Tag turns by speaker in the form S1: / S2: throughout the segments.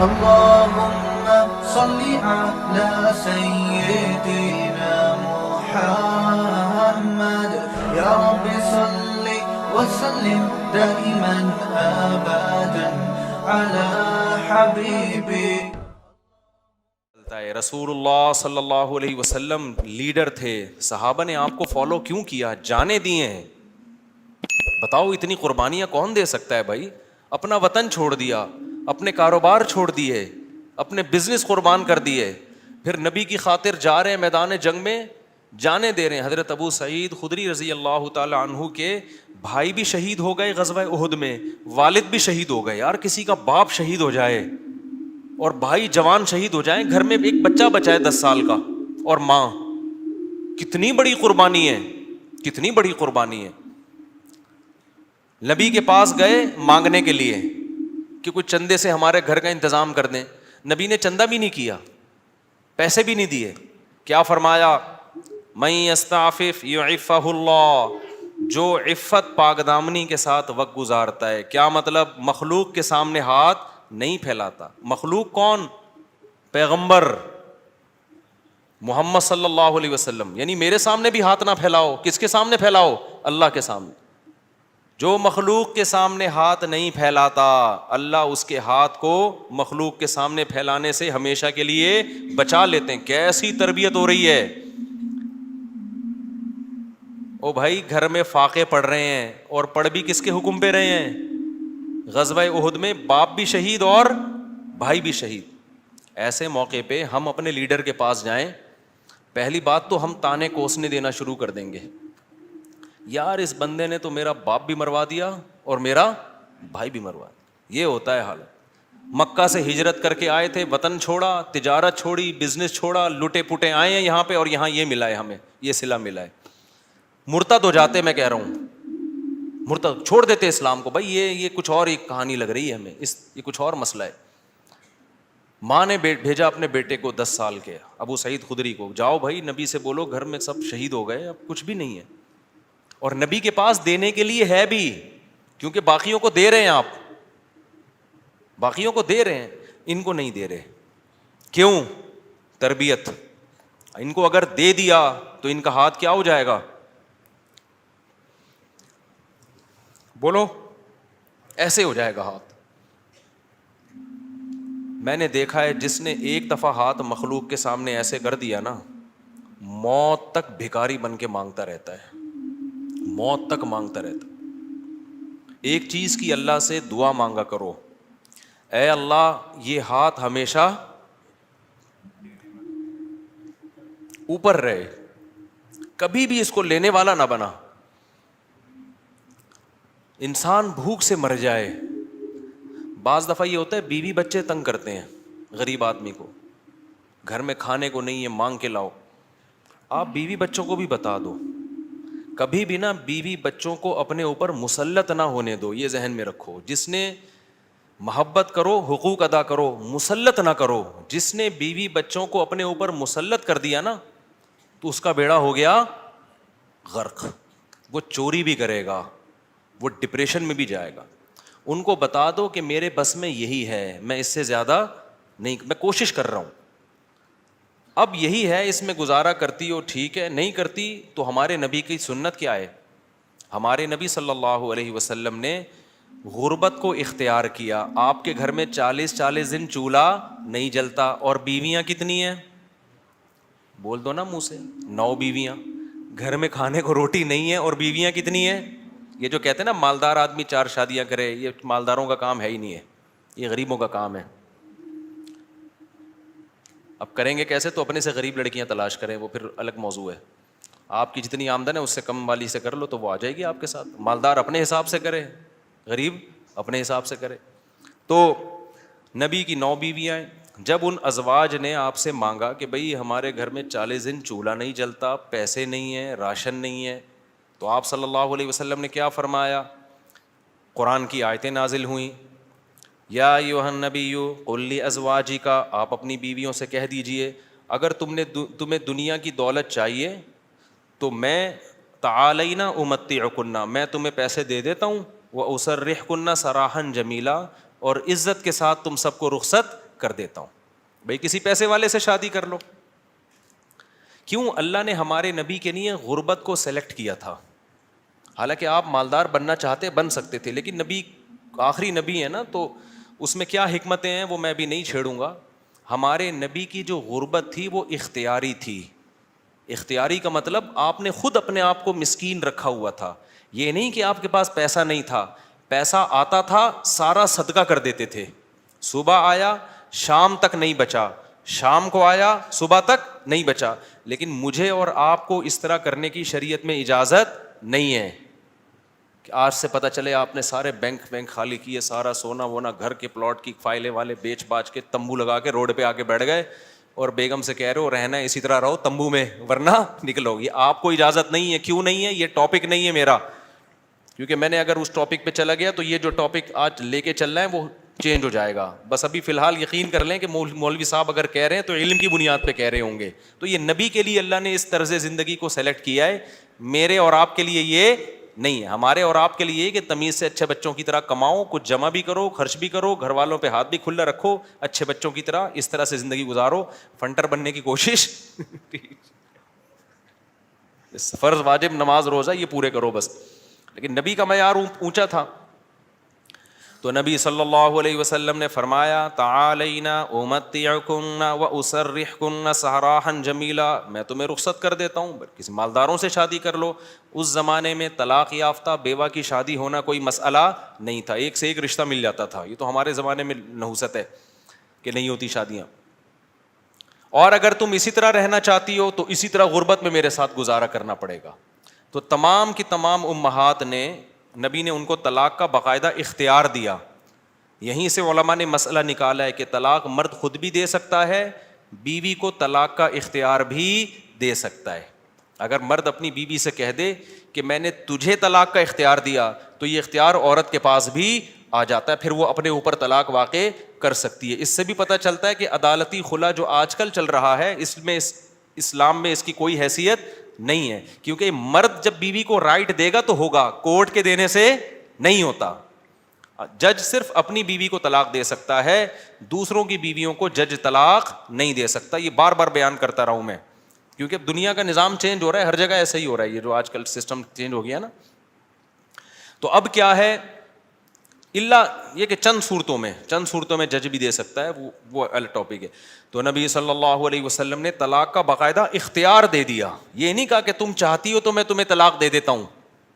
S1: اللهم صل على سيدنا محمد يا رب صل وسلم دائما ابدا على حبيبك.
S2: رسول اللہ صلی اللہ علیہ وسلم لیڈر تھے, صحابہ نے آپ کو فالو کیوں کیا, جانے دیے ہیں. بتاؤ اتنی قربانیاں کون دے سکتا ہے بھائی؟ اپنا وطن چھوڑ دیا, اپنے کاروبار چھوڑ دیے, اپنے بزنس قربان کر دیے, پھر نبی کی خاطر جا رہے ہیں میدان جنگ میں, جانے دے رہے ہیں. حضرت ابو سعید خدری رضی اللہ تعالی عنہ کے بھائی بھی شہید ہو گئے غزوہ احد میں, والد بھی شہید ہو گئے. یار کسی کا باپ شہید ہو جائے اور بھائی جوان شہید ہو جائیں, گھر میں ایک بچہ بچا ہے 10 سال کا اور ماں, کتنی بڑی قربانی ہے, کتنی بڑی قربانی ہے. نبی کے پاس گئے مانگنے کے لیے کہ کچھ چندے سے ہمارے گھر کا انتظام کر دیں. نبی نے چندہ بھی نہیں کیا, پیسے بھی نہیں دیے. کیا فرمایا؟ من یستعفف یعفہ اللہ, جو عفت پاک دامنی کے ساتھ وقت گزارتا ہے. کیا مطلب؟ مخلوق کے سامنے ہاتھ نہیں پھیلاتا. مخلوق کون؟ پیغمبر محمد صلی اللہ علیہ وسلم. یعنی میرے سامنے بھی ہاتھ نہ پھیلاؤ. کس کے سامنے پھیلاؤ؟ اللہ کے سامنے. جو مخلوق کے سامنے ہاتھ نہیں پھیلاتا, اللہ اس کے ہاتھ کو مخلوق کے سامنے پھیلانے سے ہمیشہ کے لیے بچا لیتے ہیں. کیسی تربیت ہو رہی ہے. او بھائی گھر میں فاقے پڑھ رہے ہیں, اور پڑھ بھی کس کے حکم پہ رہے ہیں؟ غزوہ احد میں باپ بھی شہید اور بھائی بھی شہید. ایسے موقع پہ ہم اپنے لیڈر کے پاس جائیں, پہلی بات تو ہم تانے کوسنے دینا شروع کر دیں گے. یار اس بندے نے تو میرا باپ بھی مروا دیا اور میرا بھائی بھی مروا دیا. یہ ہوتا ہے حالت. مکہ سے ہجرت کر کے آئے تھے, وطن چھوڑا, تجارت چھوڑی, بزنس چھوڑا, لٹے پٹے آئے ہیں یہاں پہ, اور یہاں یہ ملا ہے, ہمیں یہ صلہ ملا ہے. مرتد ہو جاتے, میں کہہ رہا ہوں مرتد چھوڑ دیتے اسلام کو. بھائی یہ کچھ اور ایک کہانی لگ رہی ہے ہمیں, یہ کچھ اور مسئلہ ہے. ماں نے بھیجا اپنے بیٹے کو 10 سال کے ابو سعید خدری کو, جاؤ بھائی نبی سے بولو گھر میں سب شہید ہو گئے, اب کچھ بھی نہیں ہے. اور نبی کے پاس دینے کے لیے ہے بھی, کیونکہ باقیوں کو دے رہے ہیں, آپ باقیوں کو دے رہے ہیں, ان کو نہیں دے رہے. کیوں؟ تربیت. ان کو اگر دے دیا تو ان کا ہاتھ کیا ہو جائے گا؟ بولو, ایسے ہو جائے گا ہاتھ. میں نے دیکھا ہے جس نے ایک دفعہ ہاتھ مخلوق کے سامنے ایسے کر دیا نا, موت تک بھکاری بن کے مانگتا رہتا ہے, موت تک مانگتا رہتا. ایک چیز کی اللہ سے دعا مانگا کرو, اے اللہ یہ ہاتھ ہمیشہ اوپر رہے, کبھی بھی اس کو لینے والا نہ بنا. انسان بھوک سے مر جائے. بعض دفعہ یہ ہوتا ہے بیوی بچے تنگ کرتے ہیں غریب آدمی کو, گھر میں کھانے کو نہیں ہے, مانگ کے لاؤ. آپ بیوی بچوں کو بھی بتا دو, کبھی بھی نا بیوی بچوں کو اپنے اوپر مسلط نہ ہونے دو. یہ ذہن میں رکھو, جس نے محبت کرو, حقوق ادا کرو, مسلط نہ کرو. جس نے بیوی بچوں کو اپنے اوپر مسلط کر دیا نا, تو اس کا بیڑا ہو گیا غرق. وہ چوری بھی کرے گا, وہ ڈپریشن میں بھی جائے گا. ان کو بتا دو کہ میرے بس میں یہی ہے, میں اس سے زیادہ نہیں, میں کوشش کر رہا ہوں, اب یہی ہے, اس میں گزارا کرتی ہو ٹھیک ہے, نہیں کرتی تو ہمارے نبی کی سنت کیا ہے؟ ہمارے نبی صلی اللہ علیہ وسلم نے غربت کو اختیار کیا. آپ کے گھر میں 40 دن چولہا نہیں جلتا, اور بیویاں کتنی ہیں؟ بول دو نا منہ سے, 9 بیویاں. گھر میں کھانے کو روٹی نہیں ہے, اور بیویاں کتنی ہیں؟ یہ جو کہتے ہیں نا مالدار آدمی 4 شادیاں کرے, یہ مالداروں کا کام ہے ہی نہیں ہے, یہ غریبوں کا کام ہے. اب کریں گے کیسے؟ تو اپنے سے غریب لڑکیاں تلاش کریں, وہ پھر الگ موضوع ہے. آپ کی جتنی آمدن ہے اس سے کم والی سے کر لو تو وہ آ جائے گی آپ کے ساتھ. مالدار اپنے حساب سے کرے, غریب اپنے حساب سے کرے. تو نبی کی 9 بیویاں ہیں. جب ان ازواج نے آپ سے مانگا کہ بھئی ہمارے گھر میں 40 دن چولہا نہیں جلتا, پیسے نہیں ہیں, راشن نہیں ہے, تو آپ صلی اللہ علیہ وسلم نے کیا فرمایا؟ قرآن کی آیتیں نازل ہوئیں, یا ایھا النبی قل لازواجک, آپ اپنی بیویوں سے کہہ دیجئے اگر تمہیں دنیا کی دولت چاہیے تو میں تعالینا امتعکن, میں تمہیں پیسے دے دیتا ہوں, واسرحکن سراحا جمیلا, اور عزت کے ساتھ تم سب کو رخصت کر دیتا ہوں. بھائی کسی پیسے والے سے شادی کر لو. کیوں؟ اللہ نے ہمارے نبی کے لیے غربت کو سلیکٹ کیا تھا. حالانکہ آپ مالدار بننا چاہتے بن سکتے تھے, لیکن نبی آخری نبی ہے نا, تو اس میں کیا حکمتیں ہیں وہ میں بھی نہیں چھیڑوں گا. ہمارے نبی کی جو غربت تھی وہ اختیاری تھی. اختیاری کا مطلب آپ نے خود اپنے آپ کو مسکین رکھا ہوا تھا. یہ نہیں کہ آپ کے پاس پیسہ نہیں تھا, پیسہ آتا تھا سارا صدقہ کر دیتے تھے. صبح آیا شام تک نہیں بچا, شام کو آیا صبح تک نہیں بچا. لیکن مجھے اور آپ کو اس طرح کرنے کی شریعت میں اجازت نہیں ہے کہ آج سے پتہ چلے آپ نے سارے بینک خالی کیے, سارا سونا وونا گھر کے پلاٹ کی فائلیں والے بیچ باچ کے تمبو لگا کے روڈ پہ آ کے بیٹھ گئے اور بیگم سے کہہ رہے ہو رہنا ہے اسی طرح رہو تمبو میں ورنہ نکلو. یہ آپ کو اجازت نہیں ہے. کیوں نہیں ہے؟ یہ ٹاپک نہیں ہے میرا, کیونکہ میں نے اگر اس ٹاپک پہ چلا گیا تو یہ جو ٹاپک آج لے کے چل رہے ہیں وہ چینج ہو جائے گا. بس ابھی فی الحال یقین کر لیں کہ مولوی صاحب اگر کہہ رہے ہیں تو علم کی بنیاد پہ کہہ رہے ہوں گے. تو یہ نبی کے لیے اللہ نے اس طرز زندگی کو سلیکٹ کیا ہے, میرے اور آپ کے لیے یہ نہیں ہے. ہمارے اور آپ کے لیے یہ کہ تمیز سے اچھے بچوں کی طرح کماؤ, کچھ جمع بھی کرو, خرچ بھی کرو, گھر والوں پہ ہاتھ بھی کھلا رکھو, اچھے بچوں کی طرح اس طرح سے زندگی گزارو. فنٹر بننے کی کوشش فرض واجب نماز روزہ یہ پورے کرو بس. لیکن نبی کا معیار اونچا تھا. تو نبی صلی اللہ علیہ وسلم نے فرمایا تعالینا امتعکن واسرحکن سراحا جمیلا, میں تمہیں رخصت کر دیتا ہوں, کسی مالداروں سے شادی کر لو. اس زمانے میں طلاق یافتہ بیوہ کی شادی ہونا کوئی مسئلہ نہیں تھا, ایک سے ایک رشتہ مل جاتا تھا. یہ تو ہمارے زمانے میں نحوست ہے کہ نہیں ہوتی شادیاں. اور اگر تم اسی طرح رہنا چاہتی ہو تو اسی طرح غربت میں میرے ساتھ گزارا کرنا پڑے گا. تو تمام کی تمام امہات نے, نبی نے ان کو طلاق کا باقاعدہ اختیار دیا. یہیں سے علماء نے مسئلہ نکالا ہے کہ طلاق مرد خود بھی دے سکتا ہے, بیوی کو طلاق کا اختیار بھی دے سکتا ہے. اگر مرد اپنی بیوی سے کہہ دے کہ میں نے تجھے طلاق کا اختیار دیا تو یہ اختیار عورت کے پاس بھی آ جاتا ہے, پھر وہ اپنے اوپر طلاق واقع کر سکتی ہے. اس سے بھی پتہ چلتا ہے کہ عدالتی خلا جو آج کل چل رہا ہے اس میں اسلام میں اس کی کوئی حیثیت نہیں ہے, کیونکہ مرد جب بیوی کو رائٹ دے گا تو ہوگا, کورٹ کے دینے سے نہیں ہوتا. جج صرف اپنی بیوی کو طلاق دے سکتا ہے, دوسروں کی بیویوں کو جج طلاق نہیں دے سکتا. یہ بار بار بیان کرتا رہا ہوں میں, کیونکہ دنیا کا نظام چینج ہو رہا ہے, ہر جگہ ایسا ہی ہو رہا ہے. یہ جو آج کل سسٹم چینج ہو گیا نا, تو اب کیا ہے, اللہ یہ کہ چند صورتوں میں جج بھی دے سکتا ہے, وہ الگ ٹاپک ہے. تو نبی صلی اللہ علیہ وسلم نے طلاق کا باقاعدہ اختیار دے دیا. یہ نہیں کہا کہ تم چاہتی ہو تو میں تمہیں طلاق دے دیتا ہوں,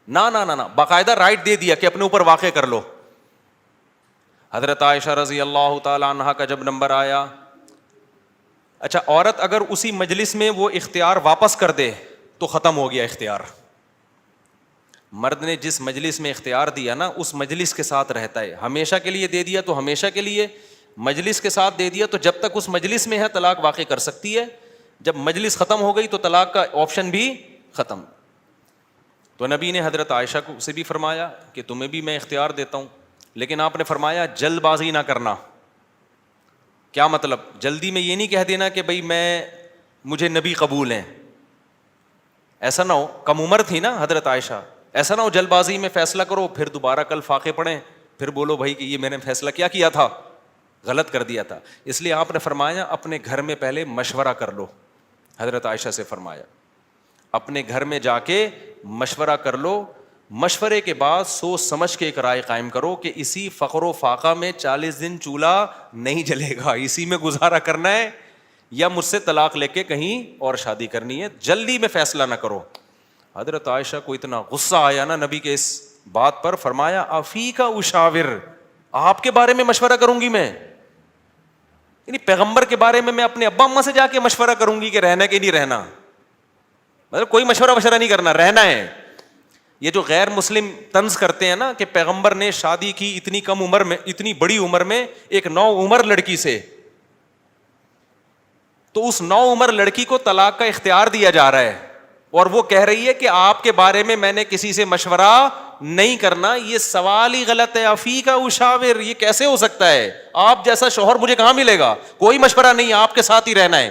S2: نہ, باقاعدہ رائٹ دے دیا کہ اپنے اوپر واقع کر لو. حضرت عائشہ رضی اللہ تعالی عنہا کا جب نمبر آیا, اچھا عورت اگر اسی مجلس میں وہ اختیار واپس کر دے تو ختم ہو گیا اختیار. مرد نے جس مجلس میں اختیار دیا نا اس مجلس کے ساتھ رہتا ہے, ہمیشہ کے لیے دے دیا تو ہمیشہ کے لیے, مجلس کے ساتھ دے دیا تو جب تک اس مجلس میں ہے طلاق واقع کر سکتی ہے, جب مجلس ختم ہو گئی تو طلاق کا آپشن بھی ختم. تو نبی نے حضرت عائشہ کو سے بھی فرمایا کہ تمہیں بھی میں اختیار دیتا ہوں, لیکن آپ نے فرمایا جلد بازی نہ کرنا. کیا مطلب؟ جلدی میں یہ نہیں کہہ دینا کہ بھائی مجھے نبی قبول ہیں, ایسا نہ ہو. کم عمر تھی نا حضرت عائشہ, ایسا نہ ہو جلد بازی میں فیصلہ کرو پھر دوبارہ کل فاقے پڑیں, پھر بولو بھائی کہ یہ میں نے فیصلہ کیا تھا, غلط کر دیا تھا. اس لیے آپ نے فرمایا اپنے گھر میں پہلے مشورہ کر لو. حضرت عائشہ سے فرمایا اپنے گھر میں جا کے مشورہ کر لو, مشورے کے بعد سوچ سمجھ کے ایک رائے قائم کرو کہ اسی فقر و فاقہ میں 40 دن چولہا نہیں جلے گا, اسی میں گزارا کرنا ہے یا مجھ سے طلاق لے کے کہیں اور شادی کرنی ہے. جلدی میں فیصلہ نہ کرو. حضرت عائشہ کو اتنا غصہ آیا نا نبی کے اس بات پر, فرمایا افیکا اشاور, آپ کے بارے میں مشورہ کروں گی میں, یعنی پیغمبر کے بارے میں اپنے ابا اماں سے جا کے مشورہ کروں گی کہ رہنا کہ نہیں رہنا, مطلب کوئی مشورہ نہیں کرنا, رہنا ہے. یہ جو غیر مسلم طنز کرتے ہیں نا کہ پیغمبر نے شادی کی اتنی کم عمر میں, اتنی بڑی عمر میں ایک 9 عمر لڑکی سے, تو اس 9 عمر لڑکی کو طلاق کا اختیار دیا جا رہا ہے اور وہ کہہ رہی ہے کہ آپ کے بارے میں نے کسی سے مشورہ نہیں کرنا. یہ سوال ہی غلط ہے. افیکا اشاور, یہ کیسے ہو سکتا ہے؟ آپ جیسا شوہر مجھے کہاں ملے گا؟ کوئی مشورہ نہیں, آپ کے ساتھ ہی رہنا ہے.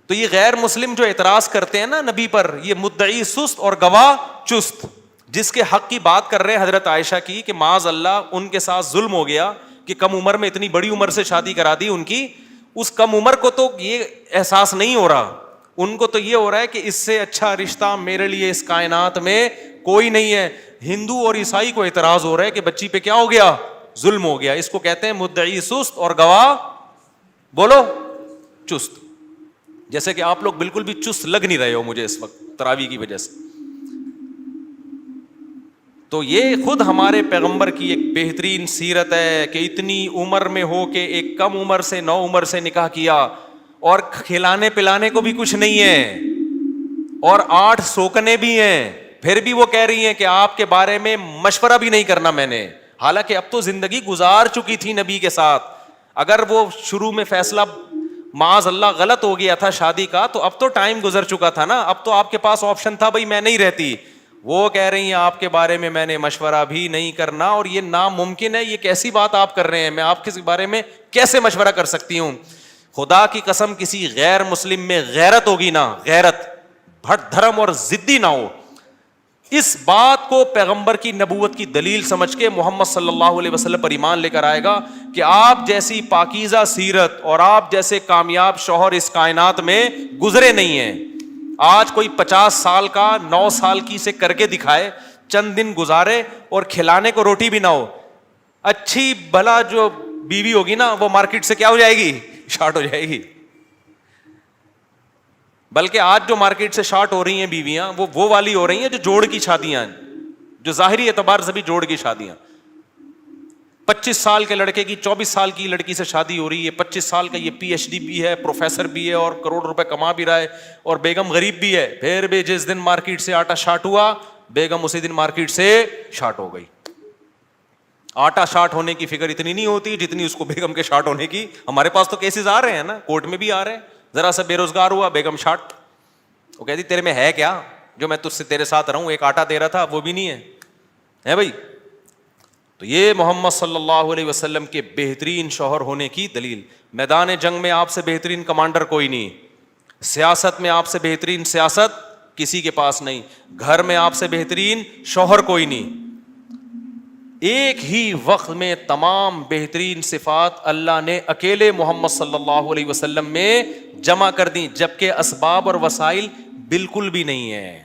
S2: تو یہ غیر مسلم جو اعتراض کرتے ہیں نا نبی پر, یہ مدعی سست اور گواہ چست. جس کے حق کی بات کر رہے ہیں حضرت عائشہ کی کہ معاذ اللہ ان کے ساتھ ظلم ہو گیا کہ کم عمر میں اتنی بڑی عمر سے شادی کرا دی ان کی. اس کم عمر کو تو یہ احساس نہیں ہو رہا, ان کو تو یہ ہو رہا ہے کہ اس سے اچھا رشتہ میرے لیے اس کائنات میں کوئی نہیں ہے. ہندو اور عیسائی کو اعتراض ہو رہا ہے کہ بچی پہ کیا ہو گیا, ظلم ہو گیا. اس کو کہتے ہیں مدعی سست اور گواہ بولو چست. جیسے کہ آپ لوگ بالکل بھی چست لگ نہیں رہے ہو مجھے اس وقت تراویح کی وجہ سے. تو یہ خود ہمارے پیغمبر کی ایک بہترین سیرت ہے کہ اتنی عمر میں ہو کے ایک کم عمر سے 9 عمر سے نکاح کیا, اور کھلانے پلانے کو بھی کچھ نہیں ہے, اور 8 سوکنے بھی ہیں, پھر بھی وہ کہہ رہی ہیں کہ آپ کے بارے میں مشورہ بھی نہیں کرنا میں نے. حالانکہ اب تو زندگی گزار چکی تھی نبی کے ساتھ. اگر وہ شروع میں فیصلہ معاذ اللہ غلط ہو گیا تھا شادی کا, تو اب تو ٹائم گزر چکا تھا نا, اب تو آپ کے پاس آپشن تھا بھائی میں نہیں رہتی. وہ کہہ رہی ہیں آپ کے بارے میں نے مشورہ بھی نہیں کرنا, اور یہ ناممکن ہے. یہ کیسی بات آپ کر رہے ہیں, میں آپ کے بارے میں کیسے مشورہ کر سکتی ہوں. خدا کی قسم کسی غیر مسلم میں غیرت ہوگی نا, غیرت, بھٹ دھرم اور ضدی نہ ہو, اس بات کو پیغمبر کی نبوت کی دلیل سمجھ کے محمد صلی اللہ علیہ وسلم پر ایمان لے کر آئے گا کہ آپ جیسی پاکیزہ سیرت اور آپ جیسے کامیاب شوہر اس کائنات میں گزرے نہیں ہیں. آج کوئی 50 سال کا 9 سال کی سے کر کے دکھائے, چند دن گزارے اور کھلانے کو روٹی بھی نہ ہو, اچھی بھلا جو بیوی ہوگی نا وہ مارکیٹ سے کیا ہو جائے گی, شارٹ ہو جائے گی. بلکہ آج جو مارکیٹ سے شارٹ ہو رہی ہیں بیویاں وہ والی ہو رہی ہیں جو جوڑ کی شادیاں ہیں, جو ظاہری اعتبار سے بھی جوڑ کی شادیاں. 25 سال کے لڑکے کی 24 سال کی لڑکی سے شادی ہو رہی ہے, 25 سال کا یہ PhD بھی ہے, پروفیسر بھی ہے, اور کروڑ روپے کما بھی رہا ہے, اور بیگم غریب بھی ہے. پھر بھی جس دن مارکیٹ سے آٹا شارٹ ہوا, بیگم اسی دن مارکیٹ سے شارٹ ہو گئی. آٹا شارٹ ہونے کی فکر اتنی نہیں ہوتی جتنی اس کو بیگم کے شارٹ ہونے کی. ہمارے پاس تو کیسز آ رہے ہیں نا, کورٹ میں بھی آ رہے ہیں. ذرا سا بے روزگار ہوا, بیگم شارٹ. وہ کہتی تیرے میں ہے کیا جو میں تجھ سے تیرے ساتھ رہوں, ایک آٹا دے رہا تھا وہ بھی نہیں ہے بھائی. تو یہ محمد صلی اللہ علیہ وسلم کے بہترین شوہر ہونے کی دلیل. میدان جنگ میں آپ سے بہترین کمانڈر کوئی نہیں, سیاست میں آپ سے بہترین سیاست کسی کے پاس نہیں, گھر میں آپ سے بہترین شوہر کوئی نہیں. ایک ہی وقت میں تمام بہترین صفات اللہ نے اکیلے محمد صلی اللہ علیہ وسلم میں جمع کر دی, جبکہ اسباب اور وسائل بالکل بھی نہیں ہے.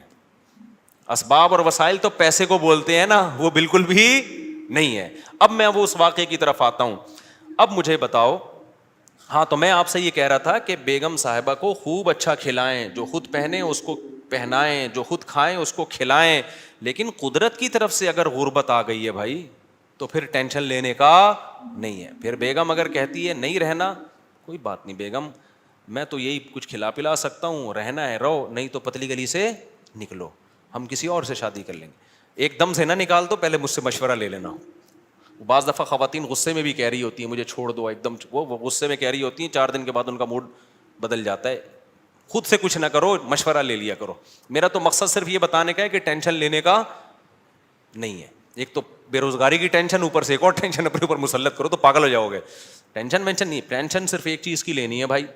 S2: اسباب اور وسائل تو پیسے کو بولتے ہیں نا, وہ بالکل بھی نہیں ہے. اب میں وہ اس واقعے کی طرف آتا ہوں. اب مجھے بتاؤ, ہاں تو میں آپ سے یہ کہہ رہا تھا کہ بیگم صاحبہ کو خوب اچھا کھلائیں, جو خود پہنے اس کو پہنائیں, جو خود کھائیں اس کو کھلائیں. لیکن قدرت کی طرف سے اگر غربت آ گئی ہے بھائی, تو پھر ٹینشن لینے کا نہیں ہے. پھر بیگم اگر کہتی ہے نہیں رہنا, کوئی بات نہیں بیگم, میں تو یہی کچھ کھلا پلا سکتا ہوں, رہنا ہے رہو, نہیں تو پتلی گلی سے نکلو, ہم کسی اور سے شادی کر لیں گے. ایک دم سے نہ نکال دو, پہلے مجھ سے مشورہ لے لینا. بعض دفعہ خواتین غصے میں بھی کہہ رہی ہوتی ہیں مجھے چھوڑ دو, ایک دم وہ غصے میں کہہ رہی ہوتی ہیں, 4 دن کے بعد ان کا موڈ بدل جاتا ہے. خود سے کچھ نہ کرو, مشورہ لے لیا کرو. میرا تو مقصد صرف یہ بتانے کا ہے کہ ٹینشن لینے کا نہیں ہے. ایک تو بے روزگاری کی ٹینشن, اوپر سے ایک اور ٹینشن اپنے اوپر مسلط کرو تو پاگل ہو جاؤ گے. ٹینشن وینشن نہیں, ٹینشن صرف ایک چیز کی لینی ہے بھائی,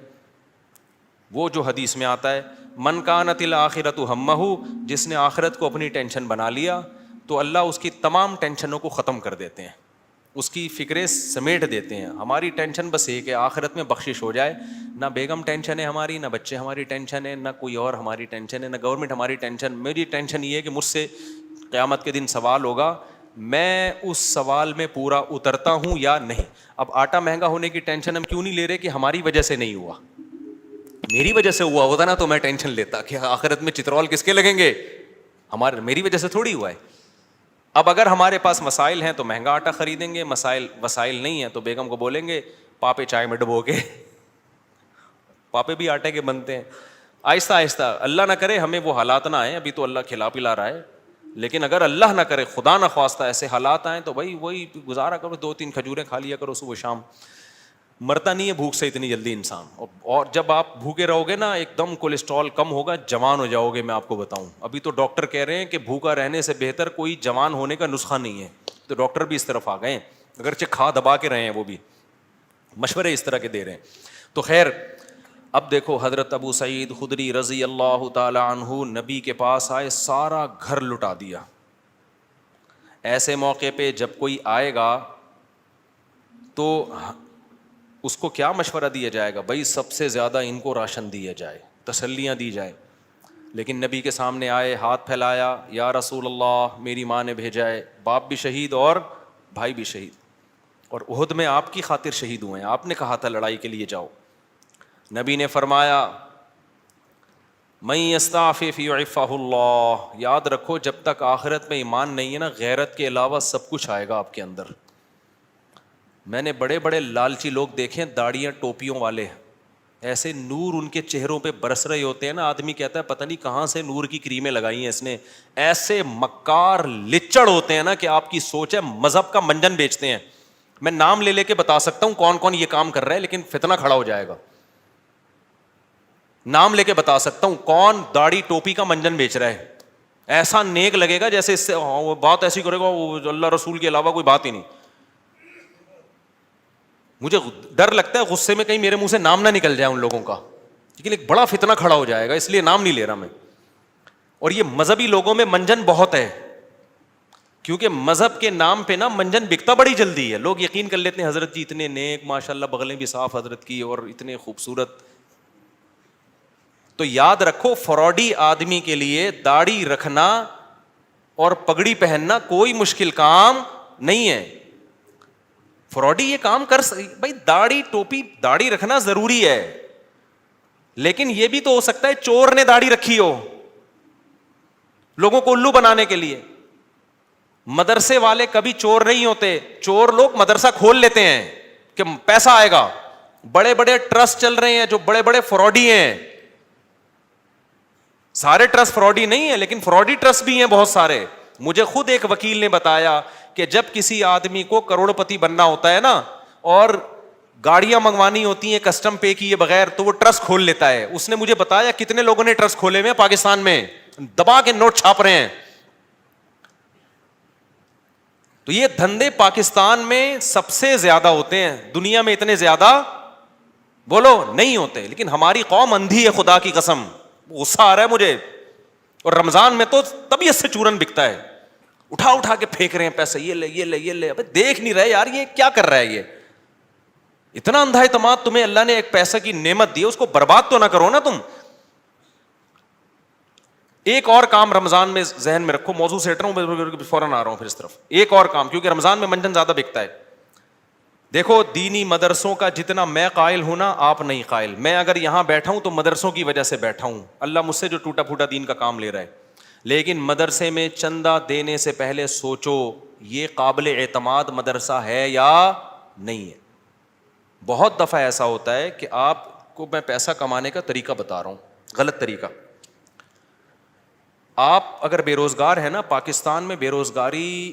S2: وہ جو حدیث میں آتا ہے من کانت الآخرۃ ہمہ, جس نے آخرت کو اپنی ٹینشن بنا لیا تو اللہ اس کی تمام ٹینشنوں کو ختم کر دیتے ہیں, اس کی فکریں سمیٹ دیتے ہیں. ہماری ٹینشن بس ایک ہے, آخرت میں بخشش ہو جائے. نہ بیگم ٹینشن ہے ہماری, نہ بچے ہماری ٹینشن ہے, نہ کوئی اور ہماری ٹینشن ہے, نہ گورنمنٹ ہماری ٹینشن. میری ٹینشن یہ ہے کہ مجھ سے قیامت کے دن سوال ہوگا, میں اس سوال میں پورا اترتا ہوں یا نہیں. اب آٹا مہنگا ہونے کی ٹینشن ہم کیوں نہیں لے رہے کہ ہماری وجہ سے نہیں ہوا, میری وجہ سے ہوا ہوتا نا تو میں ٹینشن لیتا کہ آخرت میں چترول کس کے لگیں گے, میری وجہ سے تھوڑی ہوا ہے. اب اگر ہمارے پاس مسائل ہیں تو مہنگا آٹا خریدیں گے, وسائل نہیں ہیں تو بیگم کو بولیں گے پاپے چائے میں ڈبو کے, پاپے بھی آٹے کے بنتے ہیں. آہستہ آہستہ, اللہ نہ کرے ہمیں وہ حالات نہ آئیں, ابھی تو اللہ کھلا پلا رہا ہے, لیکن اگر اللہ نہ کرے خدا نہ خواستہ ایسے حالات آئیں تو بھائی وہی گزارا کرو, 2-3 کھجوریں کھا لیا کرو صبح شام. مرتا نہیں ہے بھوک سے اتنی جلدی انسان, اور جب آپ بھوکے رہو گے نا ایک دم کولیسٹرول کم ہوگا, جوان ہو جاؤ گے. میں آپ کو بتاؤں, ابھی تو ڈاکٹر کہہ رہے ہیں کہ بھوکا رہنے سے بہتر کوئی جوان ہونے کا نسخہ نہیں ہے, تو ڈاکٹر بھی اس طرف آ گئے ہیں, اگرچہ کھا دبا کے رہے ہیں, وہ بھی مشورے اس طرح کے دے رہے ہیں. تو خیر, اب دیکھو حضرت ابو سعید خدری رضی اللہ تعالی عنہ نبی کے پاس آئے, سارا گھر لٹا دیا, ایسے موقع پہ جب کوئی آئے گا تو اس کو کیا مشورہ دیا جائے گا؟ بھائی سب سے زیادہ ان کو راشن دیا جائے، تسلیاں دی جائے. لیکن نبی کے سامنے آئے، ہاتھ پھیلایا، یا رسول اللہ میری ماں نے بھیجا ہے، باپ بھی شہید اور بھائی بھی شہید، اور احد میں آپ کی خاطر شہید ہوئے ہیں، آپ نے کہا تھا لڑائی کے لیے جاؤ. نبی نے فرمایا من یستعفف یعفہ اللہ، یاد رکھو جب تک آخرت میں ایمان نہیں ہے نا، غیرت کے علاوہ سب کچھ آئے گا آپ کے اندر. میں نے بڑے بڑے لالچی لوگ دیکھے ہیں، داڑیاں ٹوپیوں والے، ایسے نور ان کے چہروں پہ برس رہے ہوتے ہیں نا، آدمی کہتا ہے پتہ نہیں کہاں سے نور کی کریمیں لگائی ہیں اس نے. ایسے مکار لچڑ ہوتے ہیں نا کہ آپ کی سوچ ہے مذہب کا منجن بیچتے ہیں. میں نام لے لے کے بتا سکتا ہوں کون کون یہ کام کر رہا ہے، لیکن فتنہ کھڑا ہو جائے گا. نام لے کے بتا سکتا ہوں کون داڑھی ٹوپی کا منجن بیچ رہا ہے. ایسا نیک لگے گا جیسے اس سے وہ بات ایسی کرے گا وہ اللہ رسول کے علاوہ کوئی بات ہی نہیں. مجھے ڈر لگتا ہے غصے میں کہیں میرے منہ سے نام نہ نکل جائے ان لوگوں کا، لیکن ایک بڑا فتنہ کھڑا ہو جائے گا، اس لیے نام نہیں لے رہا میں. اور یہ مذہبی لوگوں میں منجن بہت ہے، کیونکہ مذہب کے نام پہ نا منجن بکتا بڑی جلدی ہے. لوگ یقین کر لیتے ہیں حضرت جی اتنے نیک، ماشاءاللہ بغلیں بھی صاف حضرت کی اور اتنے خوبصورت. تو یاد رکھو فراڈی آدمی کے لیے داڑھی رکھنا اور پگڑی پہننا کوئی مشکل کام نہیں ہے. فراڈی یہ کام کر بھائی داڑھی ٹوپی داڑھی رکھنا ضروری ہے، لیکن یہ بھی تو ہو سکتا ہے چور نے داڑھی رکھی ہو لوگوں کو الو بنانے کے لیے. مدرسے والے کبھی چور نہیں ہوتے، چور لوگ مدرسہ کھول لیتے ہیں کہ پیسہ آئے گا. بڑے بڑے ٹرسٹ چل رہے ہیں جو بڑے بڑے فراڈی ہیں، سارے ٹرسٹ فراڈی نہیں ہیں لیکن فراڈی ٹرسٹ بھی ہیں بہت سارے. مجھے خود ایک وکیل نے بتایا کہ جب کسی آدمی کو کروڑ پتی بننا ہوتا ہے نا اور گاڑیاں منگوانی ہوتی ہیں کسٹم پے کیے بغیر تو وہ ٹرسٹ کھول لیتا ہے. اس نے مجھے بتایا کتنے لوگوں نے ٹرسٹ کھولے ہوئے ہیں پاکستان میں، دبا کے نوٹ چھاپ رہے ہیں. تو یہ دھندے پاکستان میں سب سے زیادہ ہوتے ہیں، دنیا میں اتنے زیادہ بولو نہیں ہوتے. لیکن ہماری قوم اندھی ہے خدا کی قسم، غصہ آ رہا ہے مجھے. اور رمضان میں تو طبیعت سے چورن بکتا ہے، اٹھا اٹھا کے پھینک رہے ہیں پیسے، یہ لے یہ لے یہ لے. ابے دیکھ نہیں رہے یار یہ کیا کر رہا ہے، یہ اتنا اندھا اعتماد. تمہیں اللہ نے ایک پیسہ کی نعمت دی، اس کو برباد تو نہ کرو نا تم. ایک اور کام رمضان میں ذہن میں رکھو، موضوع سے ہٹ رہا ہوں فوراً آ رہا ہوں پھر اس طرف. ایک اور کام، کیونکہ رمضان میں منجن زیادہ بکتا ہے. دیکھو دینی مدرسوں کا جتنا میں قائل ہوں نا آپ نہیں قائل. میں اگر یہاں بیٹھا ہوں تو مدرسوں کی وجہ سے بیٹھا ہوں، اللہ مجھ سے جو ٹوٹا پھوٹا دین کا کام لے رہا ہے. لیکن مدرسے میں چندہ دینے سے پہلے سوچو یہ قابل اعتماد مدرسہ ہے یا نہیں ہے. بہت دفعہ ایسا ہوتا ہے کہ آپ کو میں پیسہ کمانے کا طریقہ بتا رہا ہوں، غلط طریقہ. آپ اگر بے روزگار ہیں نا، پاکستان میں بے روزگاری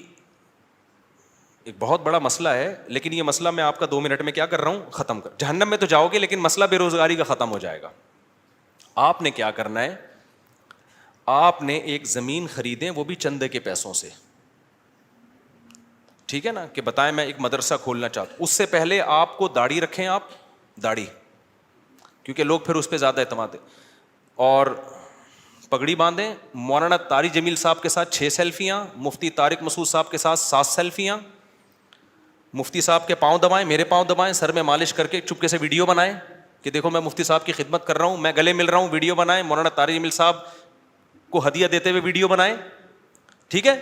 S2: ایک بہت بڑا مسئلہ ہے، لیکن یہ مسئلہ میں آپ کا 2 منٹ میں کیا کر رہا ہوں ختم کر. جہنم میں تو جاؤ گے لیکن مسئلہ بے روزگاری کا ختم ہو جائے گا. آپ نے کیا کرنا ہے، آپ نے ایک زمین خریدیں وہ بھی چندے کے پیسوں سے، ٹھیک ہے نا، کہ بتائیں میں ایک مدرسہ کھولنا چاہتا ہوں. اس سے پہلے آپ کو داڑھی رکھیں، آپ داڑھی، کیونکہ لوگ پھر اس پہ زیادہ اعتماد ہے، اور پگڑی باندھیں. مولانا طارق جمیل صاحب کے ساتھ 6 سیلفیاں، مفتی طارق مسعود صاحب کے ساتھ 7 سیلفیاں. مفتی صاحب کے پاؤں دبائیں، میرے پاؤں دبائیں، سر میں مالش کر کے چپکے سے ویڈیو بنائیں کہ دیکھو میں مفتی صاحب کی خدمت کر رہا ہوں، میں گلے مل رہا ہوں، ویڈیو بنائیں. مولانا طارق جمیل صاحب کو ہدیہ دیتے ہوئے ویڈیو بنائیں، ٹھیک ہے.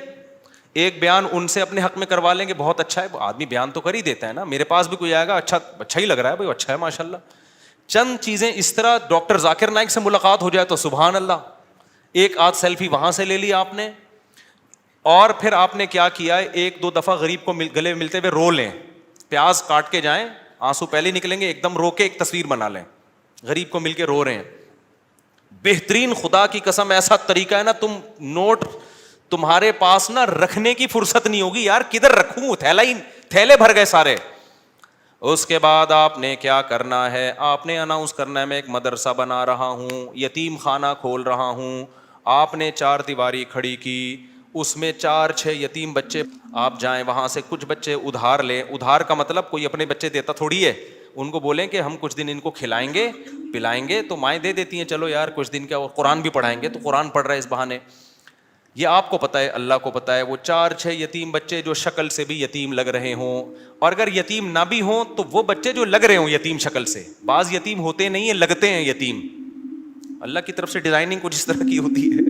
S2: ایک بیان ان سے اپنے حق میں کروا لیں گے، بہت اچھا ہے. آدمی بیان تو کر ہی دیتا ہے نا، میرے پاس بھی کوئی آئے گا اچھا ہی لگ رہا ہے بھائی، اچھا ہے ماشاء اللہ. چند چیزیں اس طرح، ڈاکٹر ذاکر نائک سے ملاقات ہو جائے تو سبحان اللہ، ایک آدھ سیلفی وہاں سے لے لی آپ نے. اور پھر آپ نے کیا کیا ہے، 1-2 دفعہ غریب کو گلے ملتے ہوئے رو لیں. پیاز کاٹ کے جائیں، آنسو پہلے ہی نکلیں گے، ایک دم رو کے ایک تصویر بنا لیں، غریب کو مل کے رو رہے ہیں. بہترین، خدا کی قسم ایسا طریقہ ہے نا، تم نوٹ تمہارے پاس نا رکھنے کی فرصت نہیں ہوگی یار، کدھر رکھوں، تھیلے بھر گئے سارے. اس کے بعد آپ نے کیا کرنا ہے، آپ نے اناؤنس کرنا ہے میں ایک مدرسہ بنا رہا ہوں، یتیم خانہ کھول رہا ہوں. آپ نے 4 دیواری کھڑی کی، اس میں 4-6 یتیم بچے، آپ جائیں وہاں سے کچھ بچے ادھار لیں. ادھار کا مطلب کوئی اپنے بچے دیتا تھوڑی ہے، ان کو بولیں کہ ہم کچھ دن ان کو کھلائیں گے پلائیں گے، تو مائیں دے دیتی ہیں چلو یار کچھ دن کا، قرآن بھی پڑھائیں گے تو قرآن پڑھ رہے اس بہانے. یہ آپ کو پتہ ہے, اللہ کو پتہ ہے, وہ 4-6 یتیم بچے جو شکل سے بھی یتیم لگ رہے ہوں, اور اگر یتیم نہ بھی ہوں تو وہ بچے جو لگ رہے ہوں یتیم شکل سے, بعض یتیم ہوتے نہیں ہیں, لگتے ہیں یتیم, اللہ کی طرف سے ڈیزائننگ کچھ اس طرح کی ہوتی ہے,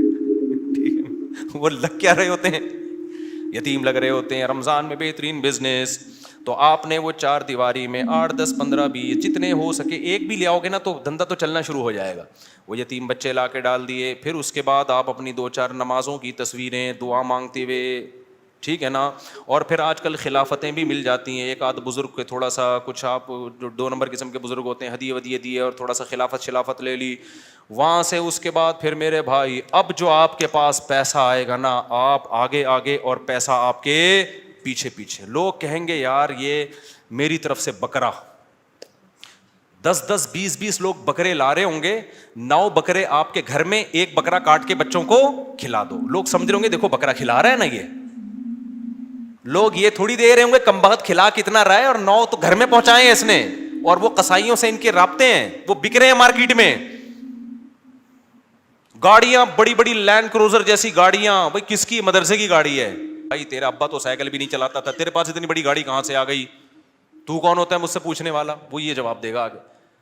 S2: ٹھیک ہے, وہ لگ کیا رہے ہوتے ہیں, یتیم لگ رہے ہوتے ہیں. رمضان میں بہترین بزنس, تو آپ نے وہ 4 دیواری میں 8, 10, 15, 20 جتنے ہو سکے ایک بھی لے آؤ گے نا تو دھندا تو چلنا شروع ہو جائے گا. وہ یتیم بچے لا کے ڈال دیے, پھر اس کے بعد آپ اپنی 2-4 نمازوں کی تصویریں دعا مانگتے ہوئے, ٹھیک ہے نا, اور پھر آج کل خلافتیں بھی مل جاتی ہیں, ایک آدھ بزرگ کے تھوڑا سا کچھ آپ جو 2 نمبر قسم کے بزرگ ہوتے ہیں ہدیے ودیے دیے اور تھوڑا سا خلافت لے لی, وہاں سے اس کے بعد پھر میرے بھائی اب جو آپ کے پاس پیسہ آئے گا نا, آپ آگے آگے اور پیسہ آپ کے پیچھے پیچھے. لوگ کہیں گے یار یہ میری طرف سے بکرا, 10-10, 20-20 لوگ بکرے لا رہے ہوں گے, 9 بکرے آپ کے گھر میں, 1 بکرا کاٹ کے بچوں کو کھلا دو. لوگ سمجھ رہے ہوں گے دیکھو بکرا کھلا رہا ہے نا, یہ لوگ یہ تھوڑی دے رہے ہوں گے کم بخت کھلا کتنا رہا ہے, اور 9 تو گھر میں پہنچائے ہیں اس نے, اور وہ قصائیوں سے ان کے رابطے ہیں, وہ بک رہے ہیں مارکیٹ میں. گاڑیاں بڑی بڑی لینڈ کروزر جیسی گاڑیاں, بھائی کس کی, مدرسے کی گاڑی ہے بھائی, تیرا ابا تو سائیکل بھی نہیں چلاتا تھا, تیرے پاس اتنی بڑی گاڑی کہاں سے آ گئی, تو کون ہوتا ہے مجھ سے پوچھنے والا, وہ یہ جواب دے گا آگے.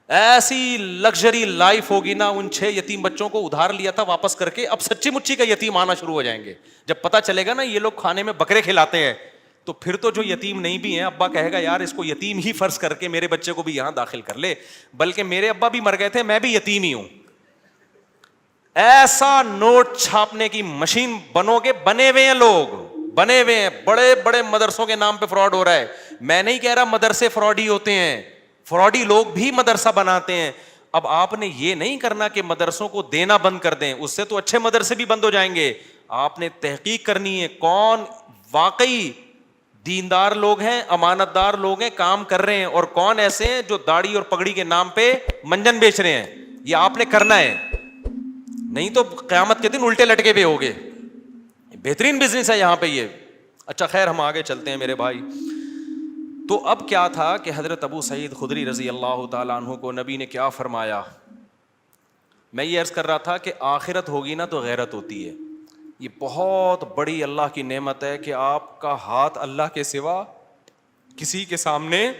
S2: ایسی لگژری لائف ہوگی نا, ان 6 یتیم بچوں کو ادھار لیا تھا واپس کر کے, اب سچی مچی کا یتیم آنا شروع ہو جائیں گے. جب پتہ چلے گا نا یہ لوگ کھانے میں بکرے کھلاتے ہیں, تو پھر تو جو یتیم نہیں بھی ہیں, ابا کہے گا یار اس کو یتیم ہی فرض کر کے میرے بچے کو بھی یہاں داخل کر لے, بلکہ میرے ابا بھی مر گئے تھے, میں بھی یتیم ہی ہوں. ایسا نوٹ چھاپنے کی مشین بنو گے, بنے ہوئے ہیں لوگ, بنے ہوئے ہیں, بڑے بڑے مدرسوں کے نام پہ فراڈ ہو رہا ہے. میں نہیں کہہ رہا مدرسے فراڈی ہوتے ہیں, فراڈی لوگ بھی مدرسہ بناتے ہیں. اب آپ نے یہ نہیں کرنا کہ مدرسوں کو دینا بند کر دیں, اس سے تو اچھے مدرسے بھی بند ہو جائیں گے. آپ نے تحقیق کرنی ہے کون واقعی دیندار لوگ ہیں, امانت دار لوگ ہیں, کام کر رہے ہیں, اور کون ایسے ہیں جو داڑھی اور پگڑی کے نام پہ منجن بیچ رہے ہیں. یہ آپ نے کرنا ہے, نہیں تو قیامت کے دن الٹے لٹکے ہوئے ہوگے. بہترین بزنس ہے یہاں پہ یہ. اچھا خیر ہم آگے چلتے ہیں میرے بھائی. تو اب کیا تھا کہ حضرت ابو سعید خدری رضی اللہ تعالیٰ عنہ کو نبی نے کیا فرمایا, میں یہ عرض کر رہا تھا کہ آخرت ہوگی نا تو غیرت ہوتی ہے. یہ بہت بڑی اللہ کی نعمت ہے کہ آپ کا ہاتھ اللہ کے سوا کسی کے سامنے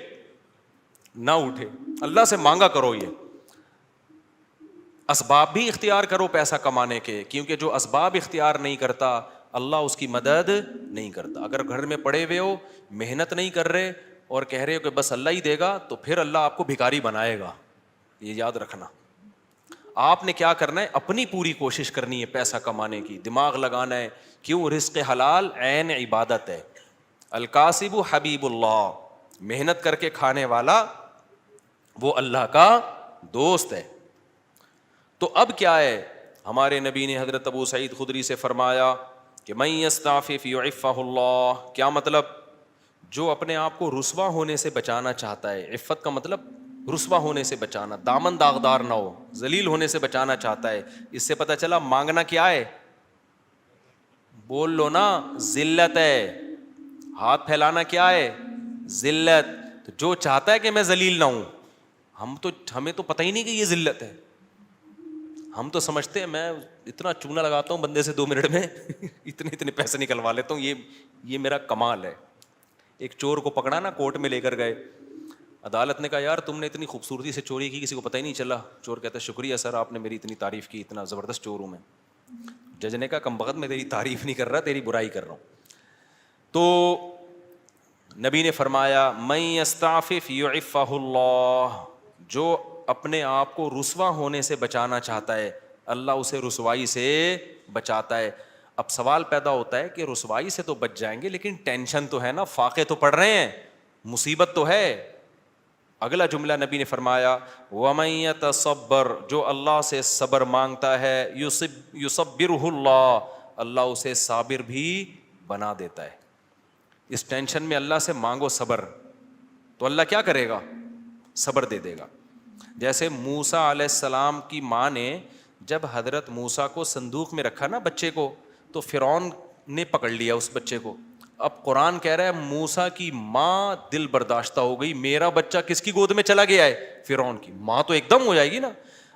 S2: نہ اٹھے. اللہ سے مانگا کرو, یہ اسباب بھی اختیار کرو پیسہ کمانے کے, کیونکہ جو اسباب اختیار نہیں کرتا اللہ اس کی مدد نہیں کرتا. اگر گھر میں پڑے ہوئے ہو, محنت نہیں کر رہے اور کہہ رہے ہو کہ بس اللہ ہی دے گا, تو پھر اللہ آپ کو بھکاری بنائے گا, یہ یاد رکھنا. آپ نے کیا کرنا ہے, اپنی پوری کوشش کرنی ہے پیسہ کمانے کی, دماغ لگانا ہے. کیوں, رزق حلال عین عبادت ہے. الکاسب حبیب اللہ, محنت کر کے کھانے والا وہ اللہ کا دوست ہے. تو اب کیا ہے, ہمارے نبی نے حضرت ابو سعید خدری سے فرمایا کہ من یستعفف یعفہ اللہ. کیا مطلب, جو اپنے آپ کو رسوا ہونے سے بچانا چاہتا ہے, عفت کا مطلب رسوا ہونے سے بچانا, دامن داغدار نہ ہو, ذلیل ہونے سے بچانا چاہتا ہے. اس سے پتہ چلا مانگنا کیا ہے, بول لو نا, ذلت ہے. ہاتھ پھیلانا کیا ہے, ذلت. تو جو چاہتا ہے کہ میں ذلیل نہ ہوں, ہمیں تو پتہ ہی نہیں کہ یہ ذلت ہے. ہم تو سمجھتے ہیں میں اتنا چونا لگاتا ہوں بندے سے 2 منٹ میں اتنے پیسے نکلوا لیتا ہوں, یہ میرا کمال ہے. ایک چور کو پکڑا نا, کورٹ میں لے کر گئے, عدالت نے کہا یار تم نے اتنی خوبصورتی سے چوری کی, کسی کو پتہ ہی نہیں چلا. چور کہتا ہے شکریہ سر, آپ نے میری اتنی تعریف کی, اتنا زبردست چور ہوں میں. جج نے کہا کم بخت میں تیری تعریف نہیں کر رہا, تیری برائی کر رہا ہوں. تو نبی نے فرمایا من یستعفف یعفہ اللہ, جو اپنے آپ کو رسوا ہونے سے بچانا چاہتا ہے اللہ اسے رسوائی سے بچاتا ہے. اب سوال پیدا ہوتا ہے کہ رسوائی سے تو بچ جائیں گے, لیکن ٹینشن تو ہے نا, فاقے تو پڑ رہے ہیں, مصیبت تو ہے. اگلا جملہ نبی نے فرمایا وَمَن يَتَصَبَّرْ, جو اللہ سے صبر مانگتا ہے, يُصَبِّرُهُ اللہ, اللہ اسے صابر بھی بنا دیتا ہے. اس ٹینشن میں اللہ سے مانگو صبر, تو اللہ کیا کرے گا, صبر دے دے گا. جیسے موسیٰ علیہ السلام کی ماں نے جب حضرت موسیٰ کو صندوق میں رکھا نا بچے کو, تو فرعون نے پکڑ لیا اس بچے کو. اب قرآن کہہ رہا ہے موسیٰ کی ماں دل برداشتہ ہو گئی, میرا بچہ کس کی گود میں چلا گیا ہے, فرعون کی. ماں تو ایک دم ہو جائے گی نا.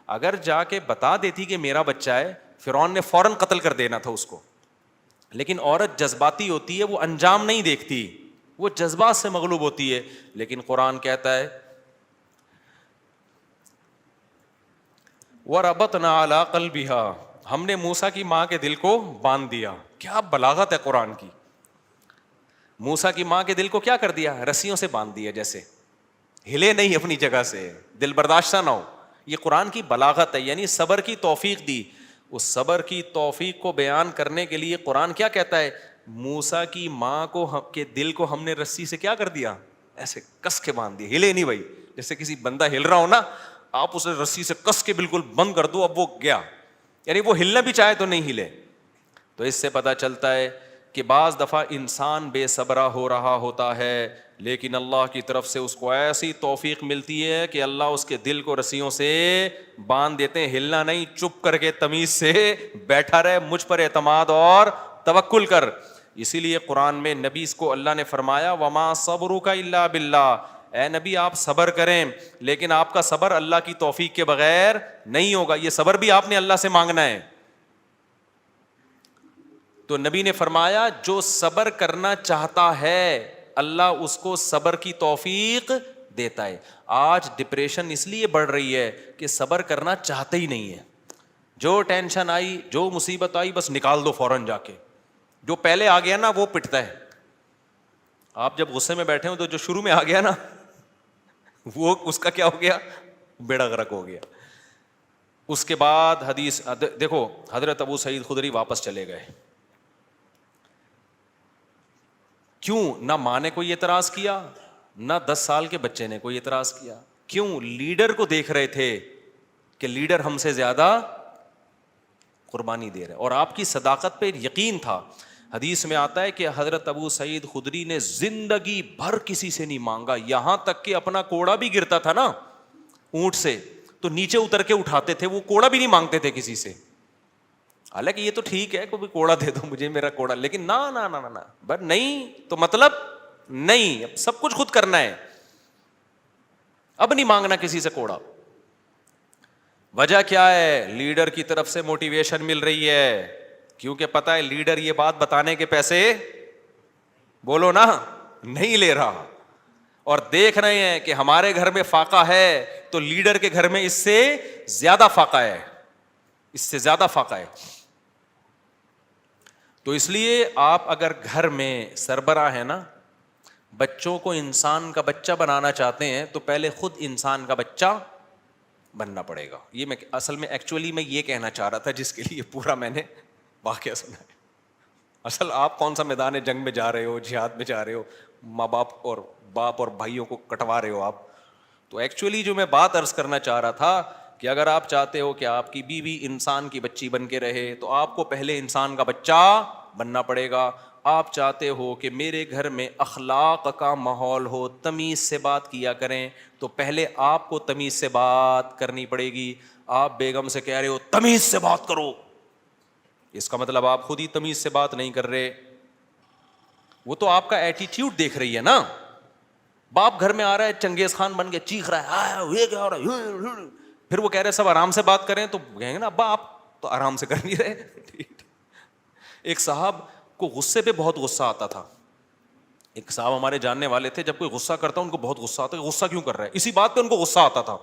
S2: اگر جا کے بتا دیتی کہ میرا بچہ ہے, فرعون نے فوراً قتل کر دینا تھا اس کو. لیکن عورت جذباتی ہوتی ہے, وہ انجام نہیں دیکھتی, وہ جذبات سے مغلوب ہوتی ہے. لیکن قرآن کہتا ہے وَرَبَطْنَا عَلَىٰ قَلْبِهَا, ہم نے موسیٰ کی ماں کے دل کو باندھ دیا. کیا بلاغت ہے قرآن کی. موسیٰ کی ماں کے دل کو کیا کر دیا, رسیوں سے باندھ دیا, جیسے ہلے نہیں اپنی جگہ سے, دل برداشتہ نہ ہو. یہ قرآن کی بلاغت ہے, یعنی صبر کی توفیق دی. اس صبر کی توفیق کو بیان کرنے کے لیے قرآن کیا کہتا ہے, موسیٰ کی ماں کو کے دل کو ہم نے رسی سے کیا کر دیا, ایسے کس کے باندھ دیا, ہلے نہیں بھائی. جیسے کسی بندہ ہل رہا ہو نا, آپ اسے رسی سے کس کے بالکل بند کر دو, اب وہ گیا, یعنی وہ ہلنا بھی چاہے تو نہیں ہلے. تو اس سے پتہ چلتا ہے کہ بعض دفعہ انسان بے صبرا ہو رہا ہوتا ہے, لیکن اللہ کی طرف سے اس کو ایسی توفیق ملتی ہے کہ اللہ اس کے دل کو رسیوں سے باندھ دیتے ہیں. ہلنا نہیں, چپ کر کے تمیز سے بیٹھا رہے, مجھ پر اعتماد اور توکل کر. اسی لیے قرآن میں نبی کو اللہ نے فرمایا وما صبرک الا باللہ, اے نبی آپ صبر کریں, لیکن آپ کا صبر اللہ کی توفیق کے بغیر نہیں ہوگا. یہ صبر بھی آپ نے اللہ سے مانگنا ہے. تو نبی نے فرمایا جو صبر کرنا چاہتا ہے اللہ اس کو صبر کی توفیق دیتا ہے. آج ڈپریشن اس لیے بڑھ رہی ہے کہ صبر کرنا چاہتے ہی نہیں ہے. جو ٹینشن آئی, جو مصیبت آئی, بس نکال دو فوراً جا کے. جو پہلے آ گیا نا وہ پٹتا ہے. آپ جب غصے میں بیٹھے ہو تو جو شروع میں آ گیا نا وہ اس کا کیا ہو گیا, بیڑا غرق ہو گیا. اس کے بعد حدیث دیکھو, حضرت ابو سعید خدری واپس چلے گئے. کیوں؟ نہ ماں نے کوئی اعتراض کیا, نہ 10 سال کے بچے نے کوئی اعتراض کیا. کیوں؟ لیڈر کو دیکھ رہے تھے کہ لیڈر ہم سے زیادہ قربانی دے رہے, اور آپ کی صداقت پہ یقین تھا. حدیث میں آتا ہے کہ حضرت ابو سعید خدری نے زندگی بھر کسی سے نہیں مانگا, یہاں تک کہ اپنا کوڑا بھی گرتا تھا نا اونٹ سے تو نیچے اتر کے اٹھاتے تھے, وہ کوڑا بھی نہیں مانگتے تھے کسی سے. حالانکہ یہ تو ٹھیک ہے کوئی کوڑا دے دو مجھے میرا کوڑا, لیکن نہ بس نہیں تو مطلب نہیں, اب سب کچھ خود کرنا ہے, اب نہیں مانگنا کسی سے کوڑا. وجہ کیا ہے؟ لیڈر کی طرف سے موٹیویشن مل رہی ہے, کیونکہ پتا ہے لیڈر یہ بات بتانے کے پیسے بولو نا نہیں لے رہا, اور دیکھ رہے ہیں کہ ہمارے گھر میں فاقہ ہے تو لیڈر کے گھر میں اس سے زیادہ فاقہ ہے, اس سے زیادہ فاقہ ہے. تو اس لیے آپ اگر گھر میں سربراہ ہیں نا, بچوں کو انسان کا بچہ بنانا چاہتے ہیں تو پہلے خود انسان کا بچہ بننا پڑے گا. یہ میں اصل میں ایکچولی میں یہ کہنا چاہ رہا تھا, جس کے لیے پورا میں نے واقعہ سنا ہے. اصل آپ کون سا میدان جنگ میں جا رہے ہو, جہاد میں جا رہے ہو, ماں باپ اور بھائیوں کو کٹوا رہے ہو آپ. تو ایکچولی جو میں بات عرض کرنا چاہ رہا تھا کہ اگر آپ چاہتے ہو کہ آپ کی بیوی انسان کی بچی بن کے رہے تو آپ کو پہلے انسان کا بچہ بننا پڑے گا. آپ چاہتے ہو کہ میرے گھر میں اخلاق کا ماحول ہو, تمیز سے بات کیا کریں, تو پہلے آپ کو تمیز سے بات کرنی پڑے گی. آپ بیگم سے کہہ رہے ہو تمیز سے بات کرو, اس کا مطلب آپ خود ہی تمیز سے بات نہیں کر رہے. وہ تو آپ کا ایٹیٹیوڈ دیکھ رہی ہے نا. باپ گھر میں آ رہا ہے چنگیز خان بن کے چیخ رہا ہے یہ کیا ہو رہا ہے, پھر وہ کہہ رہے سب آرام سے بات کریں, تو کہیں گے نا ابا آپ تو آرام سے کر نہیں رہے. ایک صاحب کو غصے پہ بہت غصہ آتا تھا. ایک صاحب ہمارے جاننے والے تھے, جب کوئی غصہ کرتا ان کو بہت غصہ آتا, غصہ کیوں کر رہا ہے, اسی بات پہ ان کو غصہ آتا تھا.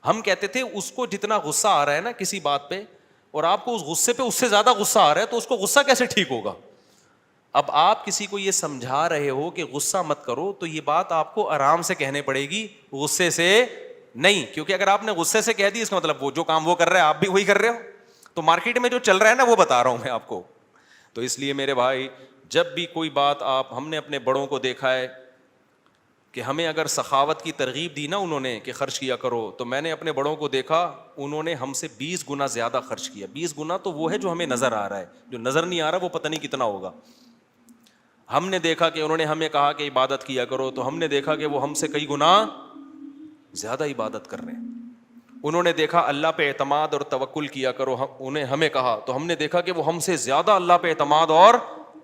S2: ہم کہتے تھے اس کو جتنا غصہ آ رہا ہے نا کسی بات پہ, اور آپ کو اس غصے پہ اس سے زیادہ غصہ آ رہا ہے, تو اس کو غصہ کیسے ٹھیک ہوگا. اب آپ کسی کو یہ سمجھا رہے ہو کہ غصہ مت کرو, تو یہ بات آپ کو آرام سے کہنے پڑے گی, غصے سے نہیں. کیونکہ اگر آپ نے غصے سے کہہ دی, اس کا مطلب وہ جو کام وہ کر رہے ہیں آپ بھی وہی کر رہے ہو. تو مارکیٹ میں جو چل رہا ہے نا وہ بتا رہا ہوں میں آپ کو. تو اس لیے میرے بھائی, جب بھی کوئی بات ہم نے اپنے بڑوں کو دیکھا ہے کہ ہمیں اگر سخاوت کی ترغیب دی نا انہوں نے کہ خرچ کیا کرو, تو میں نے اپنے بڑوں کو دیکھا انہوں نے ہم سے 20 گنا زیادہ خرچ کیا. 20 گنا تو وہ ہے جو ہمیں نظر آ رہا ہے, جو نظر نہیں آ رہا وہ پتہ نہیں کتنا ہوگا. ہم نے دیکھا کہ انہوں نے ہمیں کہا کہ عبادت کیا کرو, تو ہم نے دیکھا کہ وہ ہم سے کئی گنا زیادہ عبادت کر رہے ہیں. انہوں نے دیکھا اللہ پہ اعتماد اور توکل کیا کرو, انہیں ہمیں کہا تو ہم نے دیکھا کہ وہ ہم سے زیادہ اللہ پہ اعتماد اور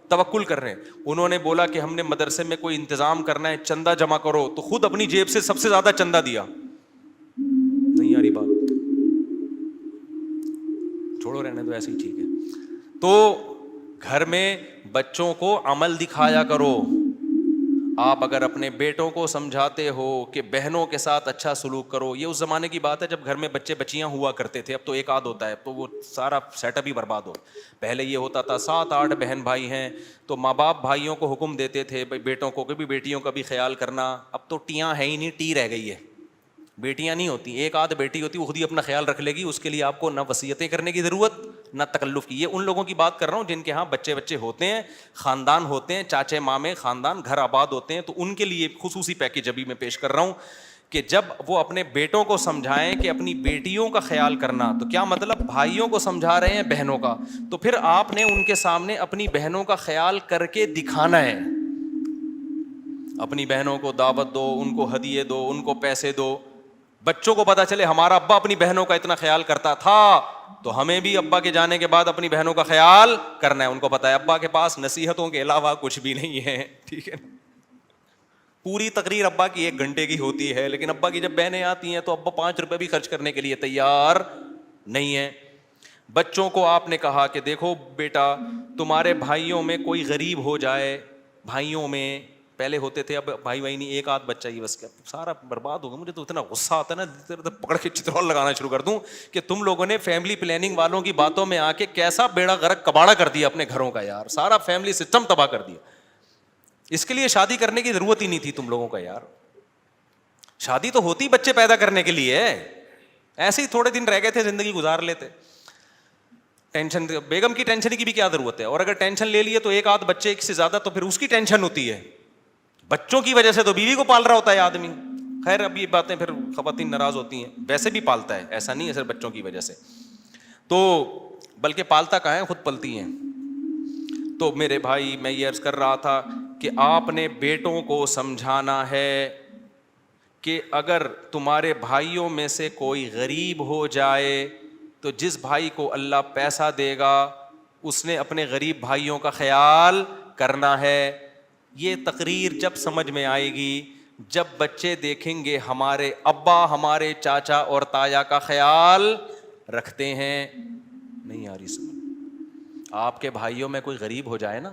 S2: توکل کر رہے ہیں. انہوں نے بولا کہ ہم نے مدرسے میں کوئی انتظام کرنا ہے, چندہ جمع کرو, تو خود اپنی جیب سے سب سے زیادہ چندہ دیا. نہیں آ رہی بات, چھوڑو رہنے دو ایسے ہی ٹھیک ہے. تو گھر میں بچوں کو عمل دکھایا کرو. آپ اگر اپنے بیٹوں کو سمجھاتے ہو کہ بہنوں کے ساتھ اچھا سلوک کرو, یہ اس زمانے کی بات ہے جب گھر میں بچے بچیاں ہوا کرتے تھے, اب تو ایک آدھ ہوتا ہے, تو وہ سارا سیٹ اپ ہی برباد ہو. پہلے یہ ہوتا تھا 7-8 بہن بھائی ہیں تو ماں باپ بھائیوں کو حکم دیتے تھے بھائی بیٹوں کو بھی بیٹیوں کا بھی خیال کرنا. اب تو ٹیاں ہے ہی نہیں, ٹی رہ گئی ہے, بیٹیاں نہیں ہوتی, ایک آدھ بیٹی ہوتی وہ خود ہی اپنا خیال رکھ لے گی, اس کے لیے آپ کو نہ وصیتیں کرنے کی ضرورت نہ تکلف کی. یہ ان لوگوں کی بات کر رہا ہوں جن کے ہاں بچے ہوتے ہیں, خاندان ہوتے ہیں, چاچے مامے خاندان گھر آباد ہوتے ہیں, تو ان کے لیے خصوصی پیکیج ابھی میں پیش کر رہا ہوں کہ جب وہ اپنے بیٹوں کو سمجھائیں کہ اپنی بیٹیوں کا خیال کرنا, تو کیا مطلب بھائیوں کو سمجھا رہے ہیں بہنوں کا, تو پھر آپ نے ان کے سامنے اپنی بہنوں کا خیال کر کے دکھانا ہے. اپنی بہنوں کو دعوت دو, ان کو ہدیے دو, ان کو پیسے دو, بچوں کو پتا چلے ہمارا ابا اپنی بہنوں کا اتنا خیال کرتا تھا, تو ہمیں بھی ابا کے جانے کے بعد اپنی بہنوں کا خیال کرنا ہے. ان کو پتا ہے ابا کے پاس نصیحتوں کے علاوہ کچھ بھی نہیں ہے, ٹھیک ہے. پوری تقریر ابا کی 1 گھنٹے کی ہوتی ہے, لیکن ابا کی جب بہنیں آتی ہیں تو ابا 5 روپے بھی خرچ کرنے کے لیے تیار نہیں ہے. بچوں کو آپ نے کہا کہ دیکھو بیٹا, تمہارے بھائیوں میں کوئی غریب ہو جائے, بھائیوں میں پہلے ہوتے تھے, اب بھائی نہیں, ایک آدھ بچہ ہی بس, سارا برباد ہوگا. مجھے تو اتنا غصہ آتا ہے نا, پکڑ کے چترول لگانا شروع کر دوں کہ تم لوگوں نے فیملی پلاننگ والوں کی باتوں میں آ کے کیسا بیڑا غرق کباڑا کر دیا اپنے گھروں کا یار, سارا فیملی سسٹم تباہ کر دیا. اس کے لیے شادی کرنے کی ضرورت ہی نہیں تھی تم لوگوں کا یار. شادی تو ہوتی بچے پیدا کرنے کے لیے, ایسے ہی تھوڑے دن رہ گئے تھے زندگی گزار لیتے. ٹینشن, بیگم کی ٹینشن کی بھی کیا ضرورت ہے, اور اگر ٹینشن لے لیے تو ایک آدھ بچے سے زیادہ تو پھر اس کی ٹینشن ہوتی ہے. بچوں کی وجہ سے تو بیوی کو پال رہا ہوتا ہے آدمی. خیر اب یہ باتیں پھر خواتین ناراض ہوتی ہیں, ویسے بھی پالتا ہے, ایسا نہیں ہے صرف بچوں کی وجہ سے, تو بلکہ پالتا کہاں ہے, خود پلتی ہیں. تو میرے بھائی میں یہ عرض کر رہا تھا کہ آپ نے بیٹوں کو سمجھانا ہے کہ اگر تمہارے بھائیوں میں سے کوئی غریب ہو جائے تو جس بھائی کو اللہ پیسہ دے گا اس نے اپنے غریب بھائیوں کا خیال کرنا ہے. یہ تقریر جب سمجھ میں آئے گی جب بچے دیکھیں گے ہمارے ابا ہمارے چاچا اور تایا کا خیال رکھتے ہیں. نہیں آ رہی سمجھ. آپ کے بھائیوں میں کوئی غریب ہو جائے نا,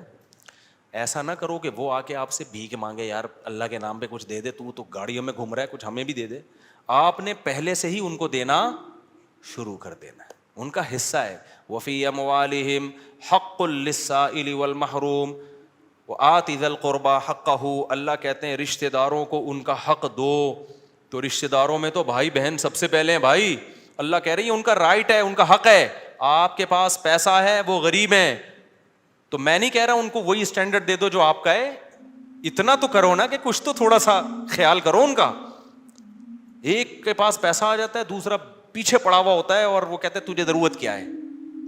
S2: ایسا نہ کرو کہ وہ آ کے آپ سے بھیک مانگے, یار اللہ کے نام پہ کچھ دے دے, تو گاڑیوں میں گھوم رہا ہے, کچھ ہمیں بھی دے دے. آپ نے پہلے سے ہی ان کو دینا شروع کر دینا ہے, ان کا حصہ ہے. وفی اموالہم حق للسائل والمحروم وآت ذی القربى حقہ. اللہ کہتے ہیں رشتہ داروں کو ان کا حق دو. تو رشتہ داروں میں تو بھائی بہن سب سے پہلے ہیں بھائی. اللہ کہہ رہی ہے ان کا رائٹ ہے, ان کا حق ہے. آپ کے پاس پیسہ ہے, وہ غریب ہیں, تو میں نہیں کہہ رہا ان کو وہی اسٹینڈرڈ دے دو جو آپ کا ہے, اتنا تو کرو نا کہ کچھ تو تھوڑا سا خیال کرو ان کا. ایک کے پاس پیسہ آ جاتا ہے, دوسرا پیچھے پڑا ہوا ہوتا ہے اور وہ کہتے ہیں تجھے ضرورت کیا ہے,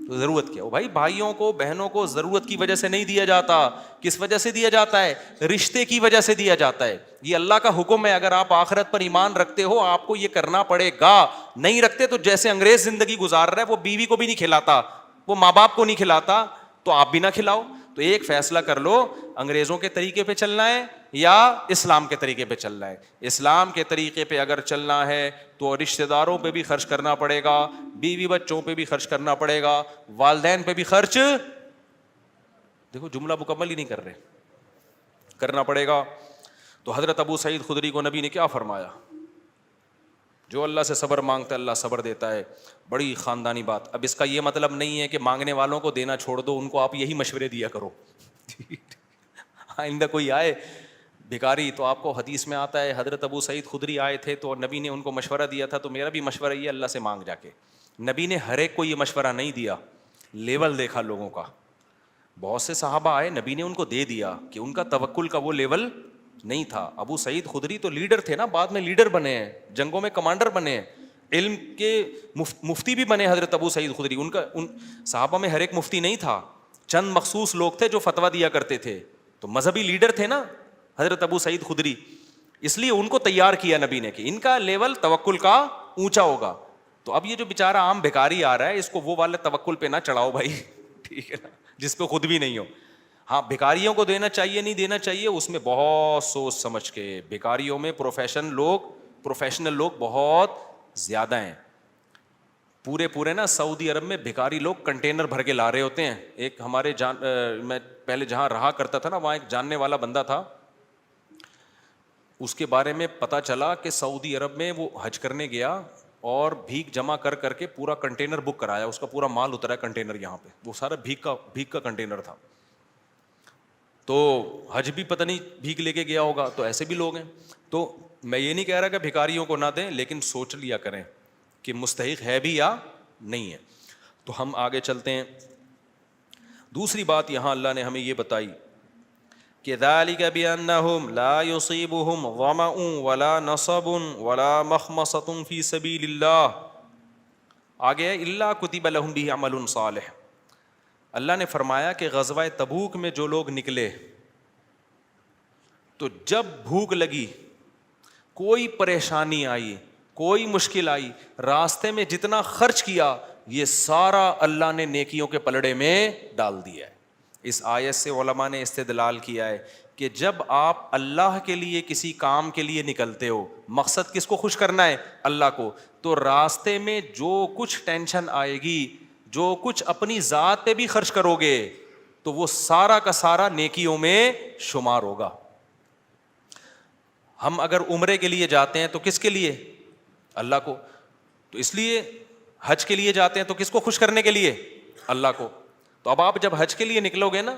S2: تو ضرورت کیا ہو بھائی. بھائیوں کو بہنوں کو ضرورت کی وجہ سے نہیں دیا جاتا. کس وجہ سے دیا جاتا ہے؟ رشتے کی وجہ سے دیا جاتا ہے. یہ اللہ کا حکم ہے, اگر آپ آخرت پر ایمان رکھتے ہو آپ کو یہ کرنا پڑے گا. نہیں رکھتے تو جیسے انگریز زندگی گزار رہا ہے, وہ بیوی کو بھی نہیں کھلاتا, وہ ماں باپ کو نہیں کھلاتا, تو آپ بھی نہ کھلاؤ. تو ایک فیصلہ کر لو, انگریزوں کے طریقے پہ چلنا ہے یا اسلام کے طریقے پہ چلنا ہے. اسلام کے طریقے پہ اگر چلنا ہے تو رشتہ داروں پہ بھی خرچ کرنا پڑے گا, بیوی بچوں پہ بھی خرچ کرنا پڑے گا, والدین پہ بھی خرچ, دیکھو جملہ مکمل ہی نہیں کر رہے, کرنا پڑے گا. تو حضرت ابو سعید خدری کو نبی نے کیا فرمایا؟ جو اللہ سے صبر مانگتا ہے اللہ صبر دیتا ہے. بڑی خاندانی بات. اب اس کا یہ مطلب نہیں ہے کہ مانگنے والوں کو دینا چھوڑ دو, ان کو آپ یہی مشورے دیا کرو. آئندہ کوئی آئے بھکاری تو آپ کو حدیث میں آتا ہے حضرت ابو سعید خدری آئے تھے تو نبی نے ان کو مشورہ دیا تھا, تو میرا بھی مشورہ یہ اللہ سے مانگ جا کے. نبی نے ہر ایک کو یہ مشورہ نہیں دیا, لیول دیکھا لوگوں کا. بہت سے صحابہ آئے, نبی نے ان کو دے دیا کہ ان کا توکل کا وہ لیول نہیں تھا. ابو سعید خدری تو لیڈر تھے نا, بعد میں لیڈر بنے ہیں, جنگوں میں کمانڈر بنے ہیں, علم کے مفتی بھی بنے حضرت ابو سعید خدری. ان صحابہ میں ہر ایک مفتی نہیں تھا, چند مخصوص لوگ تھے جو فتویٰ دیا کرتے تھے. تو مذہبی لیڈر تھے نا حضرت ابو سعید خدری, اس لیے ان کو تیار کیا نبی نے کہ ان کا لیول توکل کا اونچا ہوگا. تو اب یہ جو بیچارہ عام بھکاری آ رہا ہے اس کو وہ والے توکل پہ نہ چڑھاؤ بھائی, ٹھیک ہے نا, جس پہ خود بھی نہیں ہو. ہاں بھکاریوں کو دینا چاہیے نہیں دینا چاہیے اس میں بہت سوچ سمجھ کے. بھکاریوں میں پروفیشنل لوگ بہت زیادہ ہیں. پورے نا سعودی عرب میں بھکاری لوگ کنٹینر بھر کے لا رہے ہوتے ہیں. ایک ہمارے میں پہلے جہاں رہا کرتا تھا نا, وہاں ایک جاننے والا بندہ تھا, اس کے بارے میں پتا چلا کہ سعودی عرب میں وہ حج کرنے گیا اور بھیک جمع کر کے پورا کنٹینر بک کرایا, اس کا پورا مال اترا ہے کنٹینر یہاں پہ, وہ سارا بھیک کا کنٹینر تھا. تو حج بھی پتہ نہیں بھیک لے کے گیا ہوگا, تو ایسے بھی لوگ ہیں. تو میں یہ نہیں کہہ رہا کہ بھکاریوں کو نہ دیں, لیکن سوچ لیا کریں کہ مستحق ہے بھی یا نہیں ہے. تو ہم آگے چلتے ہیں. دوسری بات یہاں اللہ نے ہمیں یہ بتائی کہ ذالک بأنہم لا یصیبہم ظمأ ولا نصب ولا مخمصۃ فی سبیل اللہ. آگے الا کتب لہم بہ عمل صالح. اللہ نے فرمایا کہ غزوہ تبوک میں جو لوگ نکلے تو جب بھوک لگی, کوئی پریشانی آئی, کوئی مشکل آئی, راستے میں جتنا خرچ کیا یہ سارا اللہ نے نیکیوں کے پلڑے میں ڈال دیا ہے. اس آیت سے علماء نے استدلال کیا ہے کہ جب آپ اللہ کے لیے کسی کام کے لیے نکلتے ہو, مقصد کس کو خوش کرنا ہے, اللہ کو, تو راستے میں جو کچھ ٹینشن آئے گی, جو کچھ اپنی ذات پہ بھی خرچ کرو گے, تو وہ سارا کا سارا نیکیوں میں شمار ہوگا. ہم اگر عمرے کے لیے جاتے ہیں تو کس کے لیے, اللہ کو, تو اس لیے حج کے لیے جاتے ہیں تو کس کو خوش کرنے کے لیے, اللہ کو. تو اب آپ جب حج کے لیے نکلو گے نا,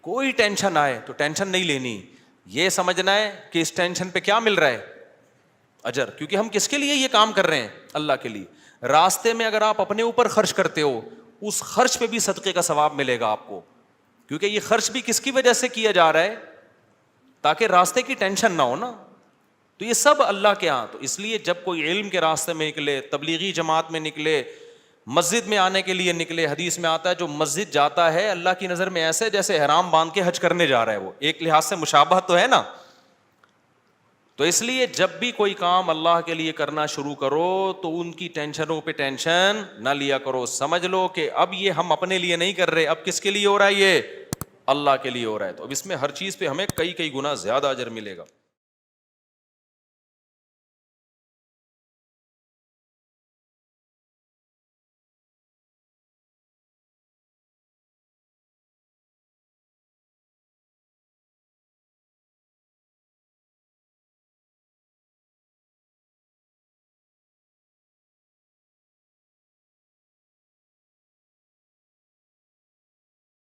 S2: کوئی ٹینشن آئے تو ٹینشن نہیں لینی, یہ سمجھنا ہے کہ اس ٹینشن پہ کیا مل رہا ہے, اجر, کیونکہ ہم کس کے لیے یہ کام کر رہے ہیں, اللہ کے لیے. راستے میں اگر آپ اپنے اوپر خرچ کرتے ہو, اس خرچ پہ بھی صدقے کا ثواب ملے گا آپ کو, کیونکہ یہ خرچ بھی کس کی وجہ سے کیا جا رہا ہے, تاکہ راستے کی ٹینشن نہ ہو نا. تو یہ سب اللہ کے ہاں. تو اس لیے جب کوئی علم کے راستے میں نکلے, تبلیغی جماعت میں نکلے, مسجد میں آنے کے لیے نکلے, حدیث میں آتا ہے جو مسجد جاتا ہے اللہ کی نظر میں ایسے جیسے احرام باندھ کے حج کرنے جا رہا ہے, وہ ایک لحاظ سے مشابہت تو ہے نا. تو اس لیے جب بھی کوئی کام اللہ کے لیے کرنا شروع کرو تو ان کی ٹینشنوں پہ ٹینشن نہ لیا کرو, سمجھ لو کہ اب یہ ہم اپنے لیے نہیں کر رہے, اب کس کے لیے ہو رہا ہے, یہ اللہ کے لیے ہو رہا ہے. تو اب اس میں ہر چیز پہ ہمیں کئی گنا زیادہ اجر ملے گا.